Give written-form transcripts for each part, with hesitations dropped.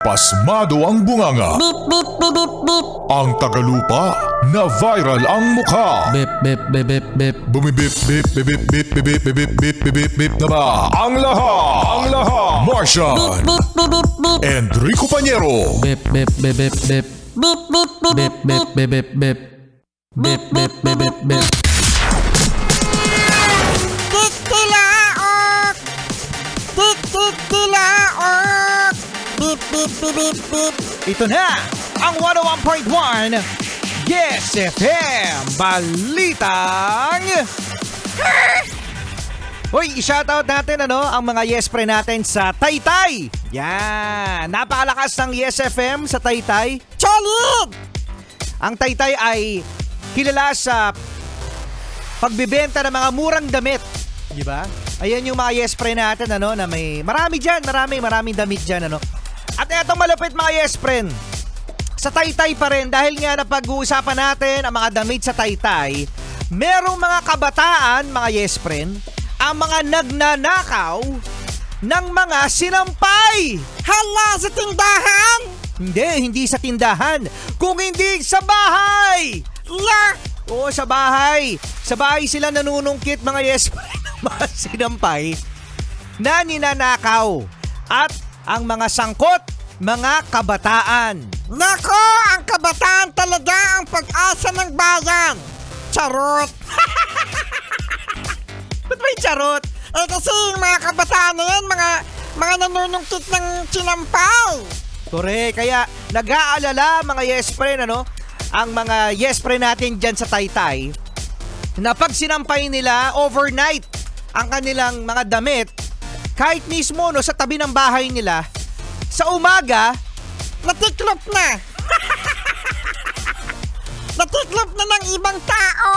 Pasmado ang bunganga. Beep, beep, beep, beep, beep. Ang tagalupa na viral ang mukha. Bip, bip, bip, bip, bip. Bumibip, bip, bip, bip, bip, bip, bip, bip, bip, bip, bip, bip na ba? Ang lahat. Martian. Beep, beep, beep, beep. Enrico Pañero. Bip, bip, bip, bip, bip. Beep, beep, beep, Bip, bip, bip, bip, bip. Bip, bip, bip, bip, bip. Tilaok! Tilaok! Beep, beep, beep, beep, beep. Ito na ang 101.1 Yes FM Balitang Hoy, i-shoutout natin ang mga Yes Pre natin sa Taytay. Yan, napakalakas ng Yes FM sa Taytay. Solid! Ang Taytay ay kilala sa pagbebenta ng mga murang damit, di ba? Ayan yung mga Yes Pre natin na may maraming damit diyan At etong malupit mga Yes Friend, sa Taytay pa rin, dahil nga na pag-uusapan natin ang mga damit sa Taytay, merong mga kabataan, mga Yes Friend, ang mga nagnanakaw ng mga sinampay. Hala, sa tindahan! Hindi sa tindahan, kung hindi sa bahay. La! Oo, sa bahay. Sa bahay sila nanunungkit mga Yes Friend, mga sinampay na ninanakaw. At ang mga sangkot, mga kabataan. Nako, ang kabataan talaga ang pag-asa ng bayan. Charot! Ba't may charot? Kasi yung mga kabataan na yan, mga nanunungkit ng sinampay. Correct. Kaya nag-aalala mga Yes Friend, ang mga Yes Friend natin dyan sa Taytay, na pag sinampay nila overnight ang kanilang mga damit, kahit mismo sa tabi ng bahay nila, sa umaga, Natiklop na. Natiklop na ng ibang tao.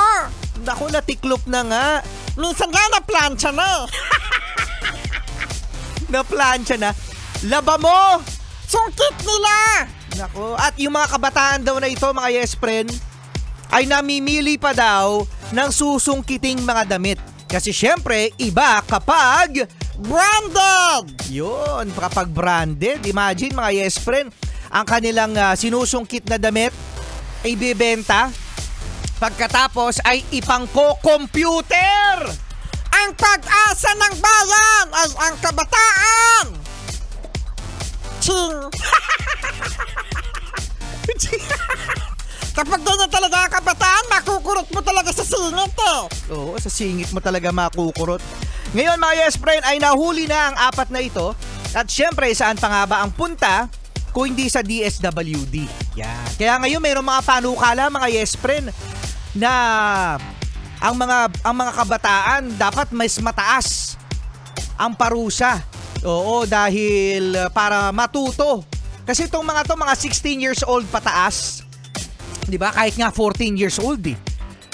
naku, natiklop na nga. Minsan nga na-plancha na. Naplansya na. Laba mo! Sungkit nila. Naku, at yung mga kabataan daw na ito, mga Yes Friend, ay namimili pa daw ng susungkiting mga damit. Kasi syempre, iba kapag Branded. yun, kapag branded. Imagine mga Yes Friend, ang kanilang sinusungkit na damit ay bibenta. Pagkatapos ay ipangko-computer. Ang pag-asa ng bayan ay ang kabataan. Ching. Kapag ganyan talaga ang kabataan, makukurot mo talaga sa singit Oo, sa singit mo talaga makukurot. Ngayon mga Yes Friend, ay nahuli na ang apat na ito. At syempre, saan pa nga ba ang punta kung hindi sa DSWD? Yan. Kaya ngayon mayroong mga panukala mga Yes Friend na ang mga kabataan dapat mas mataas ang parusa. Oo, dahil para matuto. Kasi itong mga 16 years old pataas. 'Di ba? Kahit nga 14 years old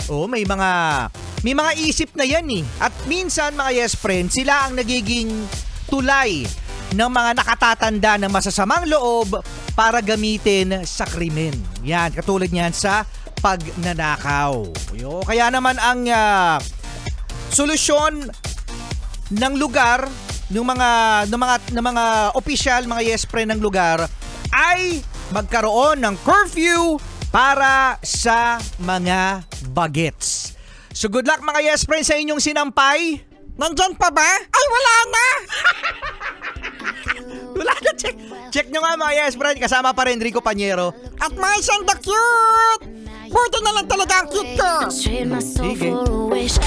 Oo, may mga isip na yan At minsan mga Yes Friend, sila ang nagiging tulay ng mga nakatatanda ng masasamang loob para gamitin sa krimen. Yan, katulad niyan sa pagnanakaw. Kaya naman ang solusyon ng lugar ng mga opisyal, mga Yes Friend ng lugar ay magkaroon ng curfew para sa mga bagets. So good luck mga Yes Friend sa inyong sinampay. Nandyan pa ba? Ay, wala na. Wala na, check nyo nga mga Yes Friend. Kasama pa rin Enrico Pañero. At may isang the cute. Buti na lang talaga ang cute ko. Trade my soul Sige. for a wish.